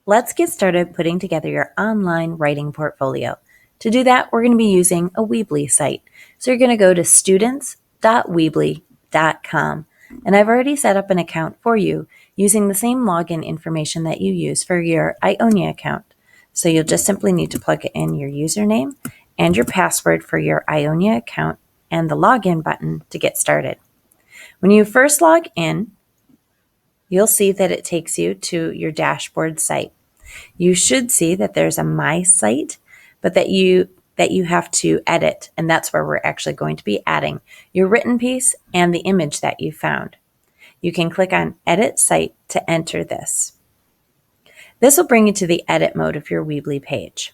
Let's get started putting together your online writing portfolio. To do that, we're going to be using a Weebly site. So you're going to go to students.weebly.com. And I've already set up an account for you using the same login information that you use for your Ionia account. So you'll just simply need to plug in your username and your password for your Ionia account and the login button to get started. When you first log in, you'll see that it takes you to your dashboard site. You should see that there's a My Site, but that you have to edit, and that's where we're actually going to be adding your written piece and the image that you found. You can click on Edit Site to enter this. This will bring you to the edit mode of your Weebly page.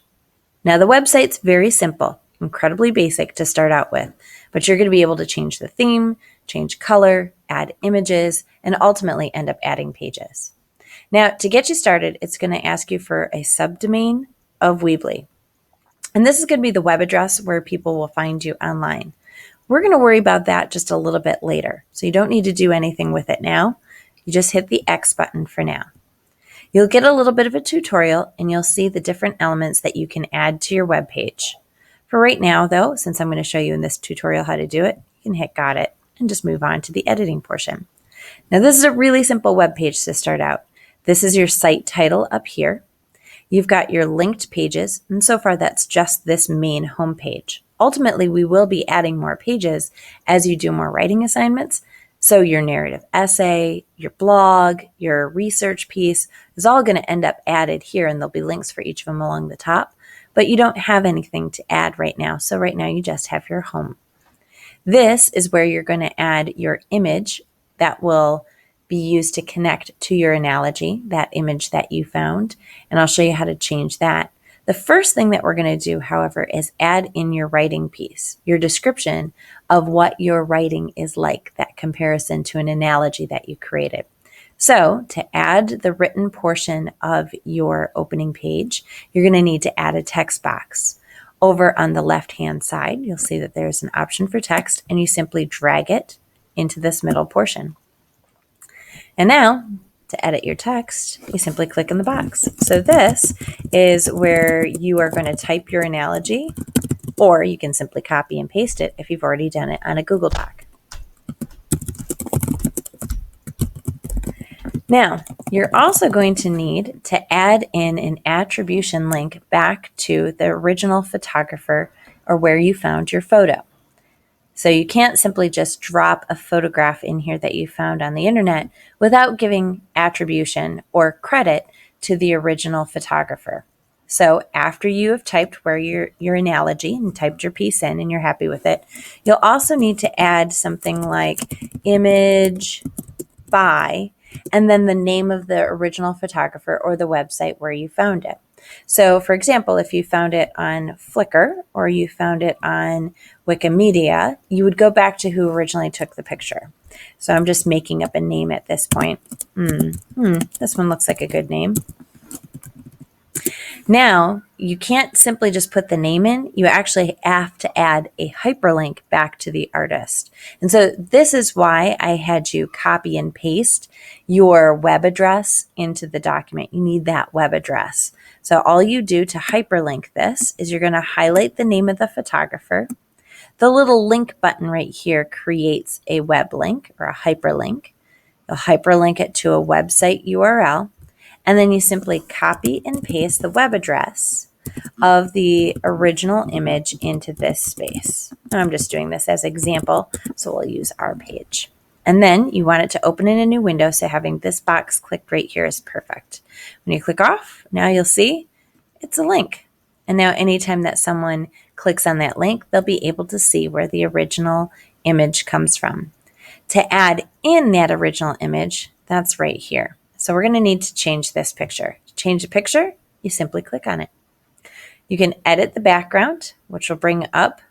Now the website's very simple, incredibly basic to start out with, but you're going to be able to change the theme, change color, add images, and ultimately end up adding pages. Now, to get you started, it's going to ask you for a subdomain of Weebly. And this is going to be the web address where people will find you online. We're going to worry about that just a little bit later. So you don't need to do anything with it now. You just hit the X button for now. You'll get a little bit of a tutorial and you'll see the different elements that you can add to your web page. For right now, though, since I'm going to show you in this tutorial how to do it, you can hit Got It and just move on to the editing portion. Now, this is a really simple web page to start out. This is your site title up here. You've got your linked pages, and so far that's just this main home page. Ultimately, we will be adding more pages as you do more writing assignments. So your narrative essay, your blog, your research piece is all going to end up added here, and there'll be links for each of them along the top. But you don't have anything to add right now. So right now you just have your home. This is where you're going to add your image that will be used to connect to your analogy, that image that you found, and I'll show you how to change that. The first thing that we're going to do, however, is add in your writing piece, your description of what your writing is like, that comparison to an analogy that you created. So to add the written portion of your opening page, you're going to need to add a text box. Over on the left-hand side, you'll see that there's an option for text, and you simply drag it into this middle portion. And now, to edit your text, you simply click in the box. So this is where you are going to type your analogy, or you can simply copy and paste it if you've already done it on a Google Doc. Now, you're also going to need to add in an attribution link back to the original photographer or where you found your photo. So you can't simply just drop a photograph in here that you found on the internet without giving attribution or credit to the original photographer. So after you have typed where your analogy and typed your piece in and you're happy with it, you'll also need to add something like image by and then the name of the original photographer or the website where you found it. So for example, if you found it on Flickr or you found it on Wikimedia, you would go back to who originally took the picture. So I'm just making up a name at this point. This one looks like a good name. Now, you can't simply just put the name in. You actually have to add a hyperlink back to the artist. And so this is why I had you copy and paste your web address into the document. You need that web address. So all you do to hyperlink this is you're going to highlight the name of the photographer. The little link button right here creates a web link or a hyperlink. You'll hyperlink it to a website URL. And then you simply copy and paste the web address of the original image into this space. And I'm just doing this as an example, so we'll use our page. And then you want it to open in a new window, so having this box clicked right here is perfect. When you click off, now you'll see it's a link. And now anytime that someone clicks on that link, they'll be able to see where the original image comes from. To add in that original image, that's right here. So we're going to need to change this picture. To change the picture, you simply click on it. You can edit the background, which will bring up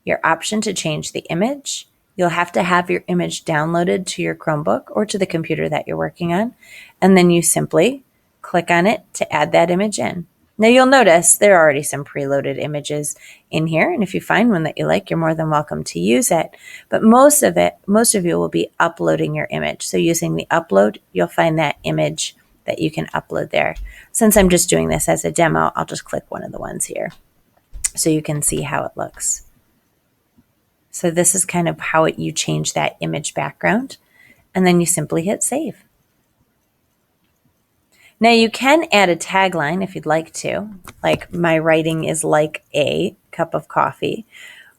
your option to change the image. You'll have to have your image downloaded to your Chromebook or to the computer that you're working on. And then you simply click on it to add that image in. Now you'll notice there are already some preloaded images in here, and if you find one that you like, you're more than welcome to use it. But most of you will be uploading your image. So using the upload, you'll find that image that you can upload there. Since I'm just doing this as a demo, I'll just click one of the ones here so you can see how it looks. So this is kind of how you change that image background, and then you simply hit save. Now you can add a tagline if you'd like to, like my writing is like a cup of coffee,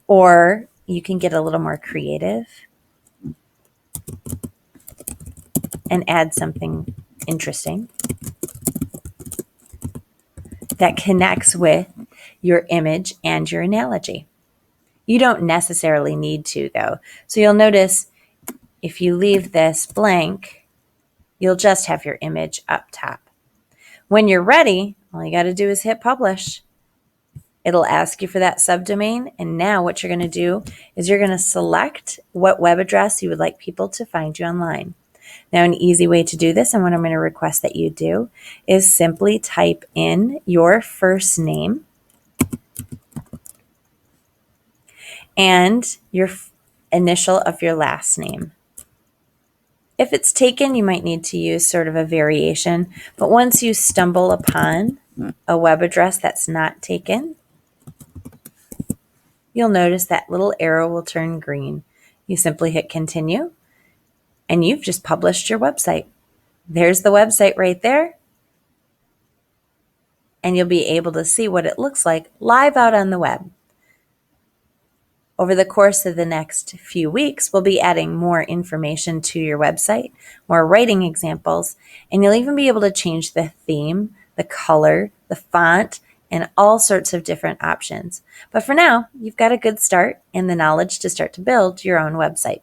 or you can get a little more creative and add something interesting that connects with your image and your analogy. You don't necessarily need to, though. So you'll notice if you leave this blank, you'll just have your image up top. When you're ready, all you got to do is hit publish. It'll ask you for that subdomain. And now what you're going to do is you're going to select what web address you would like people to find you online. Now, an easy way to do this, and what I'm going to request that you do, is simply type in your first name and your initial of your last name. If it's taken, you might need to use sort of a variation, but once you stumble upon a web address that's not taken, you'll notice that little arrow will turn green. You simply hit continue, and you've just published your website. There's the website right there, and you'll be able to see what it looks like live out on the web. Over the course of the next few weeks, we'll be adding more information to your website, more writing examples, and you'll even be able to change the theme, the color, the font, and all sorts of different options. But for now, you've got a good start and the knowledge to start to build your own website.